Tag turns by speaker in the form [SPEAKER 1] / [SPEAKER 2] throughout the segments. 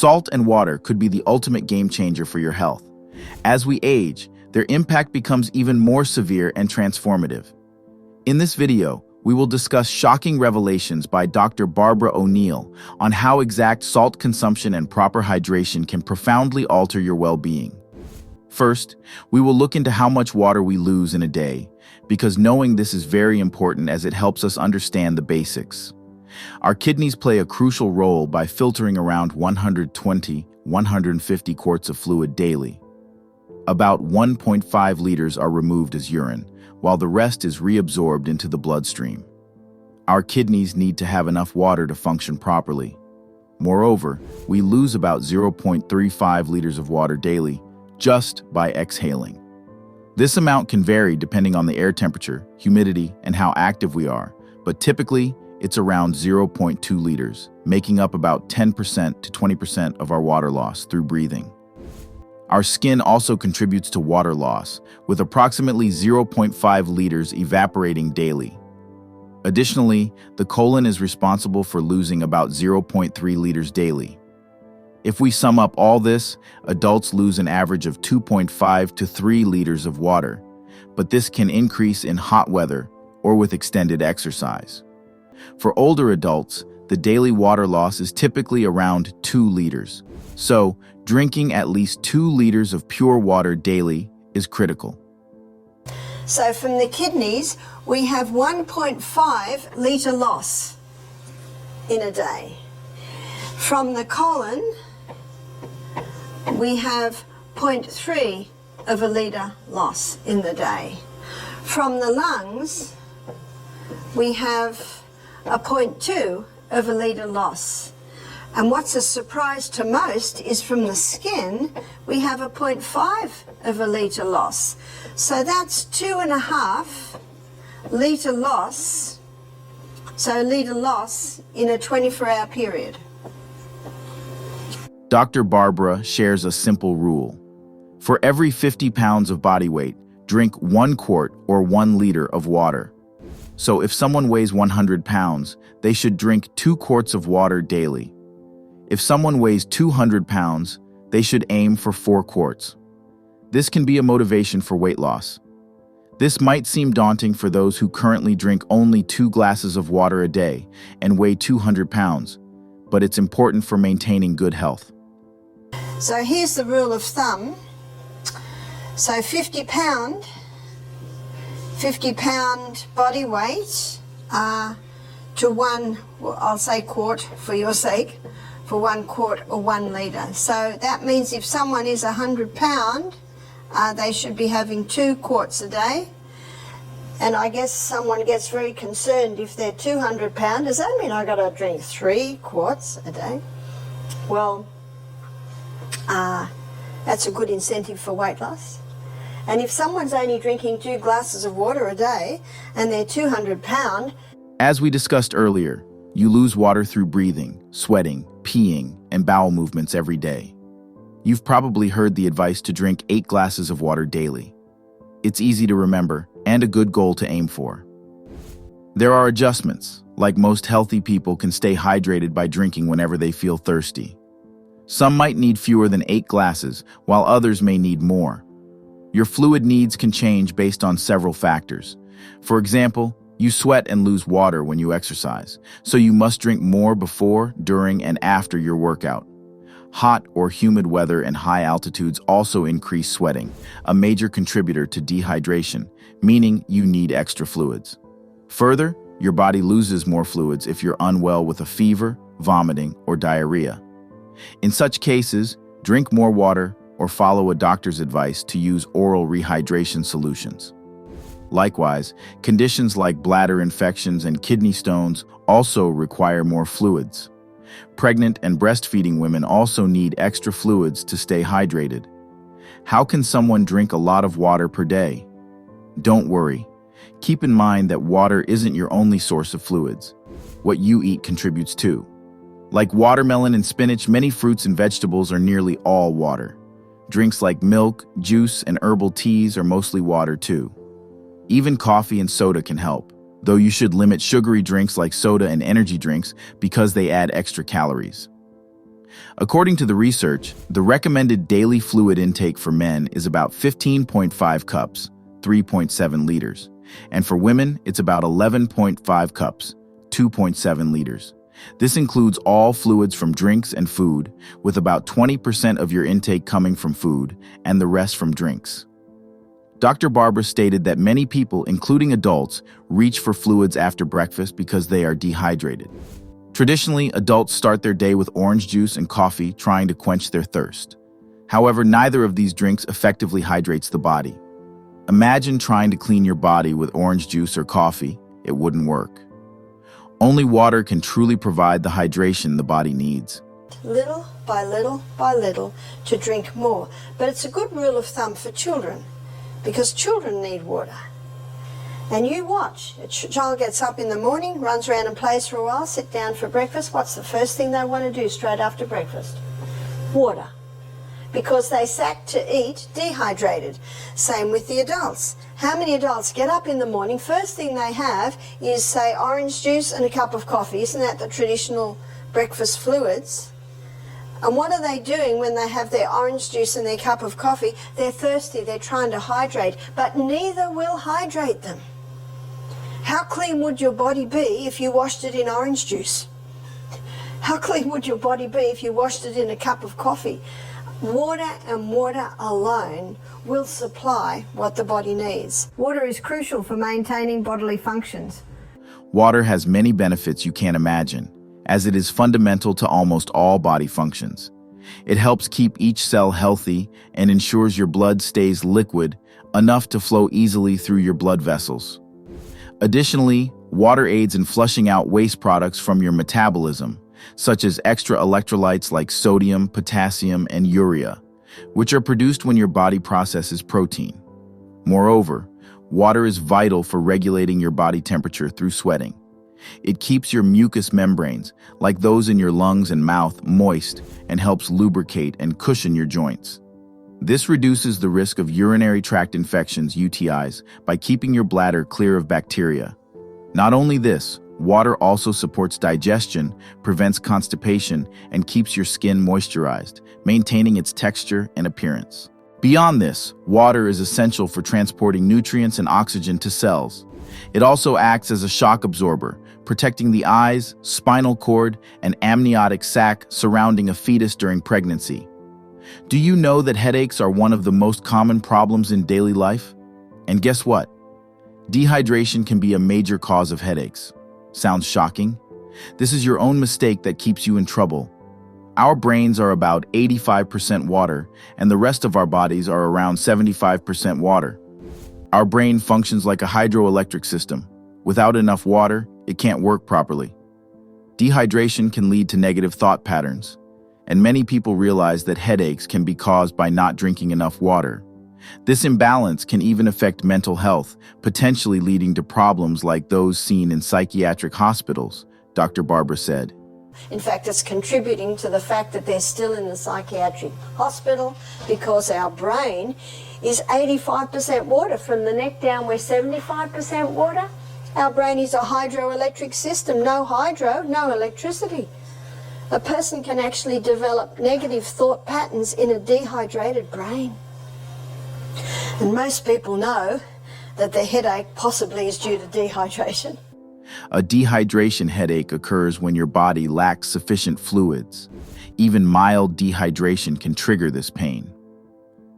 [SPEAKER 1] Salt and water could be the ultimate game changer for your health. As we age, their impact becomes even more severe and transformative. In this video, we will discuss shocking revelations by Dr. Barbara O'Neill on how exact salt consumption and proper hydration can profoundly alter your well-being. First, we will look into how much water we lose in a day, because knowing this is very important as it helps us understand the basics. Our kidneys play a crucial role by filtering around 120–150 quarts of fluid daily. About 1.5 liters are removed as urine, while the rest is reabsorbed into the bloodstream. Our kidneys need to have enough water to function properly. Moreover, we lose about 0.35 liters of water daily just by exhaling. This amount can vary depending on the air temperature, humidity, and how active we are, but typically it's around 0.2 liters, making up about 10% to 20% of our water loss through breathing. Our skin also contributes to water loss, with approximately 0.5 liters evaporating daily. Additionally, the colon is responsible for losing about 0.3 liters daily. If we sum up all this, adults lose an average of 2.5 to 3 liters of water, but this can increase in hot weather or with extended exercise. For older adults, the daily water loss is typically around 2 liters. So, drinking at least 2 liters of pure water daily is critical.
[SPEAKER 2] So from the kidneys, we have 1.5 litre loss in a day. From the colon, we have 0.3 of a litre loss in the day. From the lungs, we have a 0.2 of a litre loss. And what's a surprise to most is from the skin, we have a 0.5 of a litre loss. So that's 2.5 litre loss, so litre loss in a 24-hour period.
[SPEAKER 1] Dr. Barbara shares a simple rule. For every 50 pounds of body weight, drink 1 quart or 1 liter of water. So if someone weighs 100 pounds, they should drink 2 quarts of water daily. If someone weighs 200 pounds, they should aim for 4 quarts. This can be a motivation for weight loss. This might seem daunting for those who currently drink only 2 glasses of water a day and weigh 200 pounds, but it's important for maintaining good health.
[SPEAKER 2] So here's the rule of thumb. So 50 pound body weight to 1, I'll say quart for your sake, for 1 quart or 1 litre. So that means if someone is 100 pound, they should be having 2 quarts a day. And I guess someone gets very concerned if they're 200 pound. Does that mean I got to drink 3 quarts a day? Well, that's a good incentive for weight loss. And if someone's only drinking 2 glasses of water a day and they're 200 pound.
[SPEAKER 1] As we discussed earlier, you lose water through breathing, sweating, peeing, and bowel movements every day. You've probably heard the advice to drink 8 glasses of water daily. It's easy to remember and a good goal to aim for. There are adjustments, like most healthy people can stay hydrated by drinking whenever they feel thirsty. Some might need fewer than 8 glasses, while others may need more. Your fluid needs can change based on several factors. For example, you sweat and lose water when you exercise, so you must drink more before, during, and after your workout. Hot or humid weather and high altitudes also increase sweating, a major contributor to dehydration, meaning you need extra fluids. Further, your body loses more fluids if you're unwell with a fever, vomiting, or diarrhea. In such cases, drink more water or follow a doctor's advice to use oral rehydration solutions. Likewise, conditions like bladder infections and kidney stones also require more fluids. Pregnant and breastfeeding women also need extra fluids to stay hydrated. How can someone drink a lot of water per day? Don't worry. Keep in mind that water isn't your only source of fluids. What you eat contributes too. Like watermelon and spinach, many fruits and vegetables are nearly all water. Drinks like milk, juice, and herbal teas are mostly water too. Even coffee and soda can help, though you should limit sugary drinks like soda and energy drinks because they add extra calories. According to the research, the recommended daily fluid intake for men is about 15.5 cups, 3.7 liters, and for women, it's about 11.5 cups, 2.7 liters. This includes all fluids from drinks and food, with about 20% of your intake coming from food and the rest from drinks. Dr. Barber stated that many people, including adults, reach for fluids after breakfast because they are dehydrated. Traditionally, adults start their day with orange juice and coffee, trying to quench their thirst. However, neither of these drinks effectively hydrates the body. Imagine trying to clean your body with orange juice or coffee. It wouldn't work. Only water can truly provide the hydration the body needs.
[SPEAKER 2] Little by little by little to drink more. But it's a good rule of thumb for children, because children need water. And you watch, a child gets up in the morning, runs around and plays for a while, sit down for breakfast. What's the first thing they want to do straight after breakfast? Water. Because they sat to eat dehydrated. Same with the adults. How many adults get up in the morning, first thing they have is, say, orange juice and a cup of coffee? Isn't that the traditional breakfast fluids? And what are they doing when they have their orange juice and their cup of coffee? They're thirsty, they're trying to hydrate, but neither will hydrate them. How clean would your body be if you washed it in orange juice? How clean would your body be if you washed it in a cup of coffee? Water and water alone will supply what the body needs. Water is crucial for maintaining bodily functions.
[SPEAKER 1] Water has many benefits you can't imagine, as it is fundamental to almost all body functions. It helps keep each cell healthy and ensures your blood stays liquid enough to flow easily through your blood vessels. Additionally, water aids in flushing out waste products from your metabolism, such as extra electrolytes like sodium, potassium, and urea, which are produced when your body processes protein. Moreover, water is vital for regulating your body temperature through sweating. It keeps your mucous membranes, like those in your lungs and mouth, moist and helps lubricate and cushion your joints. This reduces the risk of urinary tract infections, UTIs, by keeping your bladder clear of bacteria. Not only this, water also supports digestion, prevents constipation, and keeps your skin moisturized, maintaining its texture and appearance. Beyond this, water is essential for transporting nutrients and oxygen to cells. It also acts as a shock absorber, protecting the eyes, spinal cord, and amniotic sac surrounding a fetus during pregnancy. Do you know that headaches are one of the most common problems in daily life? And guess what? Dehydration can be a major cause of headaches. Sounds shocking? This is your own mistake that keeps you in trouble. Our brains are about 85% water, and the rest of our bodies are around 75% water. Our brain functions like a hydroelectric system. Without enough water, it can't work properly. Dehydration can lead to negative thought patterns, and many people realize that headaches can be caused by not drinking enough water. This imbalance can even affect mental health, potentially leading to problems like those seen in psychiatric hospitals, Dr. Barber said.
[SPEAKER 2] In fact, it's contributing to the fact that they're still in the psychiatric hospital, because our brain is 85% water. From the neck down, we're 75% water. Our brain is a hydroelectric system. No hydro, no electricity. A person can actually develop negative thought patterns in a dehydrated brain. And most people know that the headache possibly is due to dehydration.
[SPEAKER 1] A dehydration headache occurs when your body lacks sufficient fluids. Even mild dehydration can trigger this pain.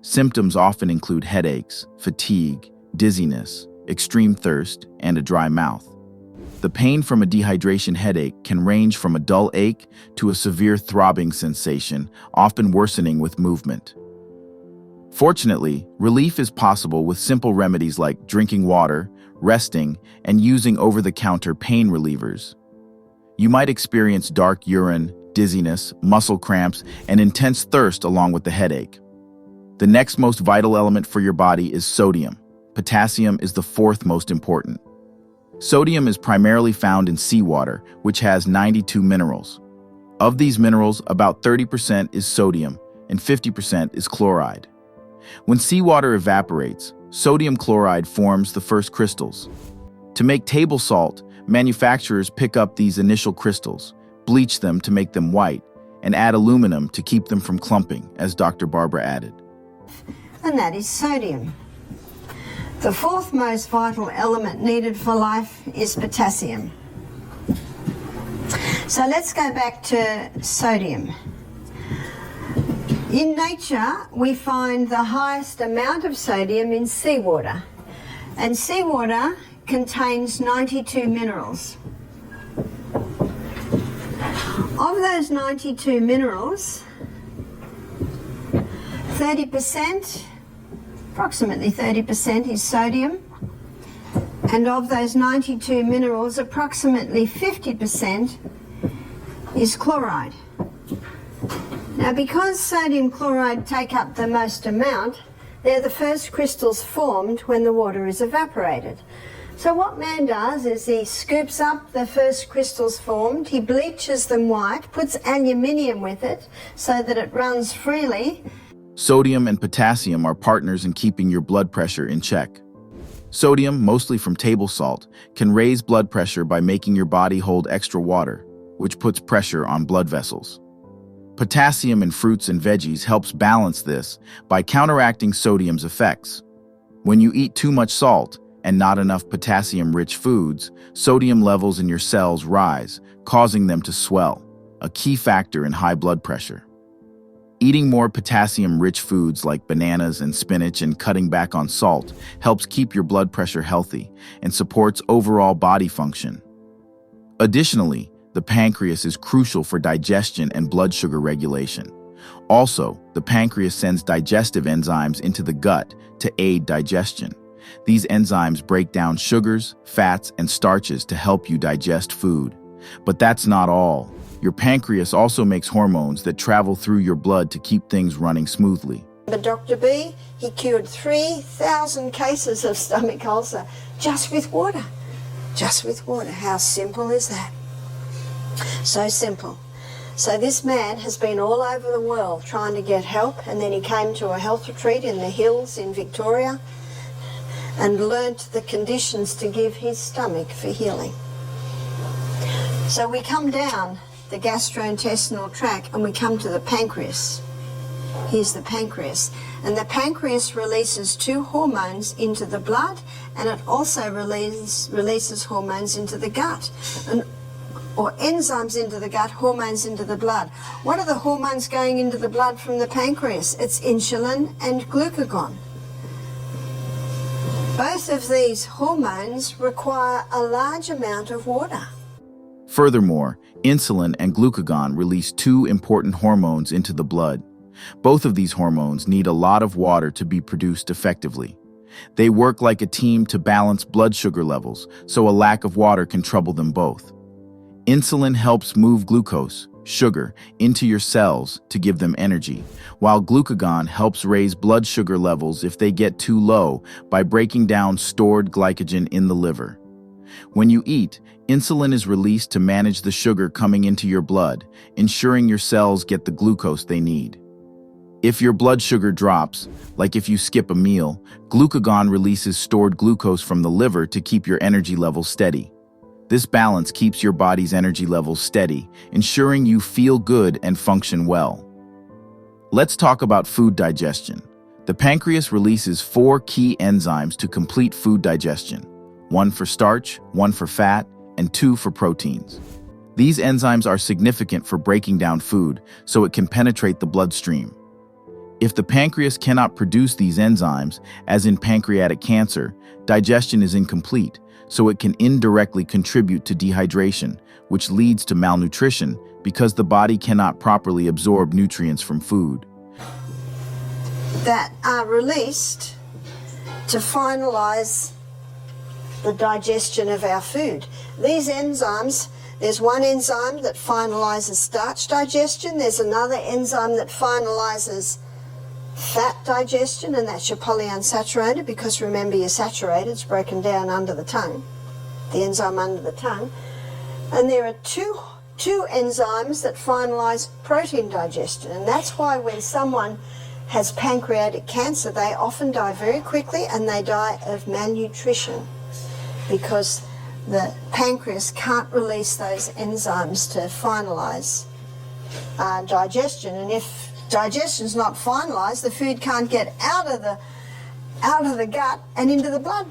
[SPEAKER 1] Symptoms often include headaches, fatigue, dizziness, extreme thirst, and a dry mouth. The pain from a dehydration headache can range from a dull ache to a severe throbbing sensation, often worsening with movement. Fortunately, relief is possible with simple remedies like drinking water, resting, and using over-the-counter pain relievers. You might experience dark urine, dizziness, muscle cramps, and intense thirst along with the headache. The next most vital element for your body is sodium. Potassium is the fourth most important. Sodium is primarily found in seawater, which has 92 minerals. Of these minerals, about 30% is sodium and 50% is chloride. When seawater evaporates, sodium chloride forms the first crystals. To make table salt, manufacturers pick up these initial crystals, bleach them to make them white, and add aluminum to keep them from clumping, as Dr. Barbara added.
[SPEAKER 2] And that is sodium. The fourth most vital element needed for life is potassium. So let's go back to sodium. In nature, we find the highest amount of sodium in seawater, and seawater contains 92 minerals. Of those 92 minerals, 30%, approximately 30% is sodium, and of those 92 minerals, approximately 50% is chloride. Now, because sodium chloride take up the most amount, they're the first crystals formed when the water is evaporated. So what man does is he scoops up the first crystals formed, he bleaches them white, puts aluminium with it so that it runs freely.
[SPEAKER 1] Sodium and potassium are partners in keeping your blood pressure in check. Sodium, mostly from table salt, can raise blood pressure by making your body hold extra water, which puts pressure on blood vessels. Potassium in fruits and veggies helps balance this by counteracting sodium's effects. When you eat too much salt and not enough potassium-rich foods, sodium levels in your cells rise, causing them to swell, a key factor in high blood pressure. Eating more potassium-rich foods like bananas and spinach and cutting back on salt helps keep your blood pressure healthy and supports overall body function. Additionally, the pancreas is crucial for digestion and blood sugar regulation. Also, the pancreas sends digestive enzymes into the gut to aid digestion. These enzymes break down sugars, fats, and starches to help you digest food. But that's not all. Your pancreas also makes hormones that travel through your blood to keep things running smoothly.
[SPEAKER 2] But Dr. B, he cured 3,000 cases of stomach ulcer just with water. Just with water. How simple is that? So simple. So this man has been all over the world trying to get help, and then he came to a health retreat in the hills in Victoria and learnt the conditions to give his stomach for healing. So we come down the gastrointestinal tract and we come to the pancreas. Here's the pancreas. And the pancreas releases two hormones into the blood, and it also releases hormones into the gut. Or enzymes into the gut, hormones into the blood. What are the hormones going into the blood from the pancreas? It's insulin and glucagon. Both of these hormones require a large amount of water.
[SPEAKER 1] Furthermore, insulin and glucagon release two important hormones into the blood. Both of these hormones need a lot of water to be produced effectively. They work like a team to balance blood sugar levels, so a lack of water can trouble them both. Insulin helps move glucose, sugar, into your cells to give them energy, while glucagon helps raise blood sugar levels if they get too low by breaking down stored glycogen in the liver. When you eat, insulin is released to manage the sugar coming into your blood, ensuring your cells get the glucose they need. If your blood sugar drops, like if you skip a meal, glucagon releases stored glucose from the liver to keep your energy levels steady. This balance keeps your body's energy levels steady, ensuring you feel good and function well. Let's talk about food digestion. The pancreas releases 4 key enzymes to complete food digestion: 1 for starch, 1 for fat, and 2 for proteins. These enzymes are significant for breaking down food, so it can penetrate the bloodstream. If the pancreas cannot produce these enzymes, as in pancreatic cancer, digestion is incomplete, so it can indirectly contribute to dehydration, which leads to malnutrition because the body cannot properly absorb nutrients from food.
[SPEAKER 2] That are released to finalize the digestion of our food. These enzymes, there's one enzyme that finalizes starch digestion, there's another enzyme that finalizes fat digestion, and that's your polyunsaturated, because remember, your saturated is broken down under the tongue, the enzyme under the tongue. And there are two enzymes that finalize protein digestion, and that's why when someone has pancreatic cancer, they often die very quickly, and they die of malnutrition because the pancreas can't release those enzymes to finalize digestion, and if digestion's not finalized, the food can't get out of the gut and into the blood.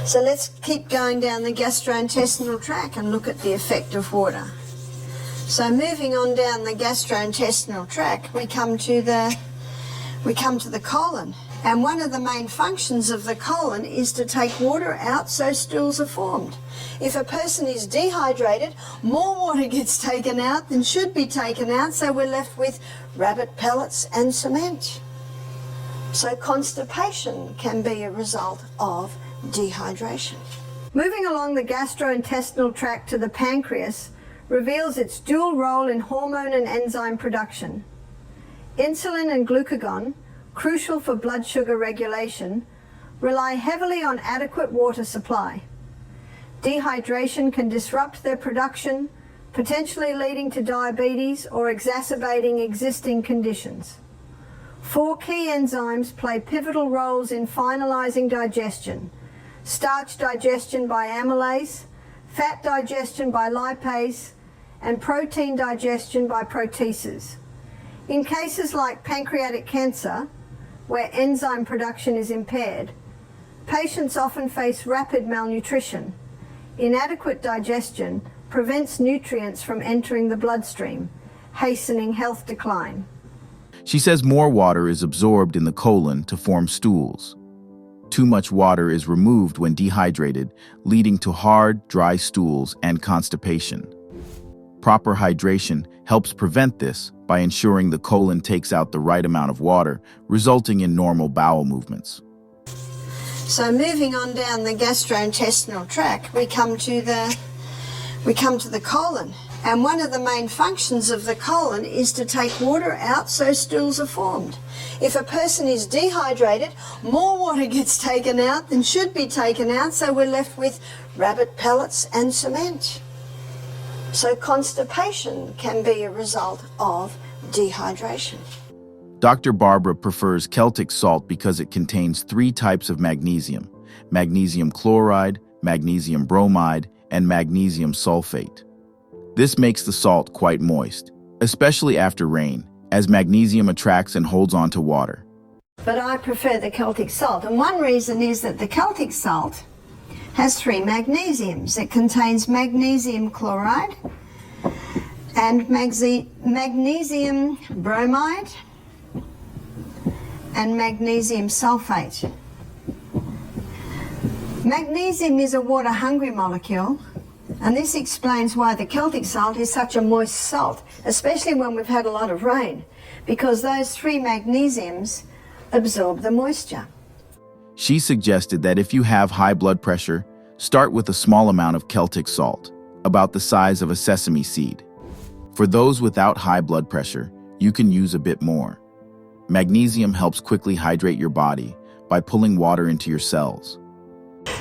[SPEAKER 2] So let's keep going down the gastrointestinal tract and look at the effect of water. So moving on down the gastrointestinal tract, we come to the colon. And one of the main functions of the colon is to take water out so stools are formed. If a person is dehydrated, more water gets taken out than should be taken out, so we're left with rabbit pellets and cement. So constipation can be a result of dehydration. Moving along the gastrointestinal tract to the pancreas reveals its dual role in hormone and enzyme production. Insulin and glucagon, crucial for blood sugar regulation, rely heavily on adequate water supply. Dehydration can disrupt their production, potentially leading to diabetes or exacerbating existing conditions. 4 key enzymes play pivotal roles in finalizing digestion: starch digestion by amylase, fat digestion by lipase, and protein digestion by proteases. In cases like pancreatic cancer, where enzyme production is impaired, patients often face rapid malnutrition. Inadequate digestion prevents nutrients from entering the bloodstream, hastening health decline.
[SPEAKER 1] She says more water is absorbed in the colon to form stools. Too much water is removed when dehydrated, leading to hard, dry stools and constipation. Proper hydration helps prevent this by ensuring the colon takes out the right amount of water, resulting in normal bowel movements.
[SPEAKER 2] So moving on down the gastrointestinal tract, we come to the colon. And one of the main functions of the colon is to take water out so stools are formed. If a person is dehydrated, more water gets taken out than should be taken out, so we're left with rabbit pellets and cement. So constipation can be a result of dehydration.
[SPEAKER 1] Dr. Barbara prefers Celtic salt because it contains 3 types of magnesium: magnesium chloride, magnesium bromide, and magnesium sulfate. This makes the salt quite moist, especially after rain, as magnesium attracts and holds on to water.
[SPEAKER 2] But I prefer the Celtic salt, and one reason is that the Celtic salt has 3 magnesiums. It contains magnesium chloride and magnesium bromide and magnesium sulfate. Magnesium is a water-hungry molecule, and this explains why the Celtic salt is such a moist salt, especially when we've had a lot of rain, because those 3 magnesiums absorb the moisture.
[SPEAKER 1] She suggested that if you have high blood pressure, start with a small amount of Celtic salt, about the size of a sesame seed. For those without high blood pressure, you can use a bit more. Magnesium helps quickly hydrate your body by pulling water into your cells.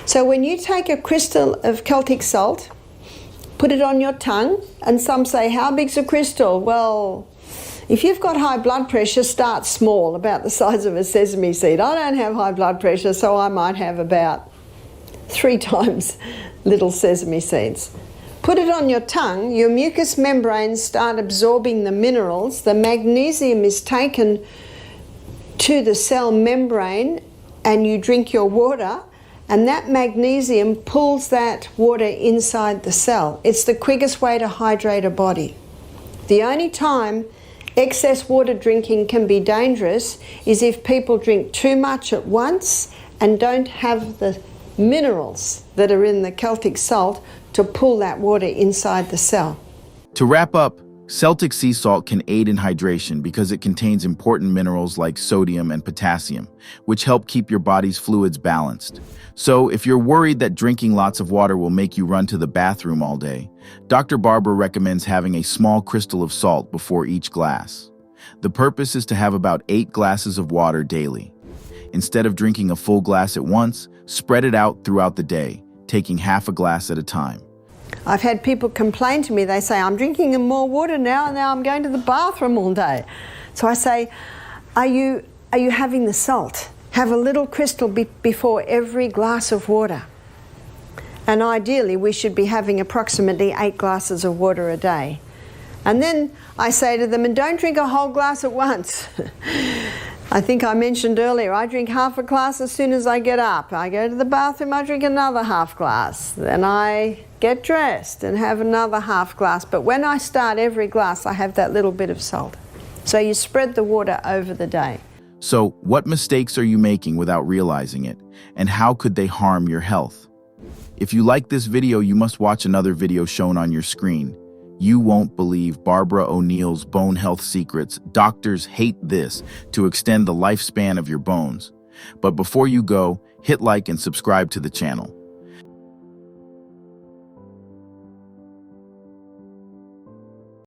[SPEAKER 3] So when you take a crystal of Celtic salt, put it on your tongue, and some say, how big's a crystal? Well, if you've got high blood pressure, start small, about the size of a sesame seed. I don't have high blood pressure, so I might have about 3 times little sesame seeds. Put it on your tongue, your mucous membranes start absorbing the minerals. The magnesium is taken to the cell membrane, and you drink your water, and that magnesium pulls that water inside the cell. It's the quickest way to hydrate a body. The only time excess water drinking can be dangerous is if people drink too much at once and don't have the minerals that are in the Celtic salt to pull that water inside the cell.
[SPEAKER 1] To wrap up, Celtic sea salt can aid in hydration because it contains important minerals like sodium and potassium, which help keep your body's fluids balanced. So if you're worried that drinking lots of water will make you run to the bathroom all day, Dr. Barbara recommends having a small crystal of salt before each glass. The purpose is to have about 8 glasses of water daily. Instead of drinking a full glass at once, spread it out throughout the day, taking half a glass at a time.
[SPEAKER 3] I've had people complain to me, they say, I'm drinking more water now, and now I'm going to the bathroom all day. So I say, are you having the salt? Have a little crystal before every glass of water. And ideally, we should be having approximately 8 glasses of water a day. And then I say to them, and don't drink a whole glass at once. I think I mentioned earlier, I drink half a glass as soon as I get up. I go to the bathroom, I drink another half glass. Then I get dressed and have another half glass. But when I start every glass, I have that little bit of salt. So you spread the water over the day.
[SPEAKER 1] So, what mistakes are you making without realizing it? And how could they harm your health? If you like this video, you must watch another video shown on your screen. You won't believe Barbara O'Neill's bone health secrets. Doctors hate this to extend the lifespan of your bones. But before you go, hit like and subscribe to the channel.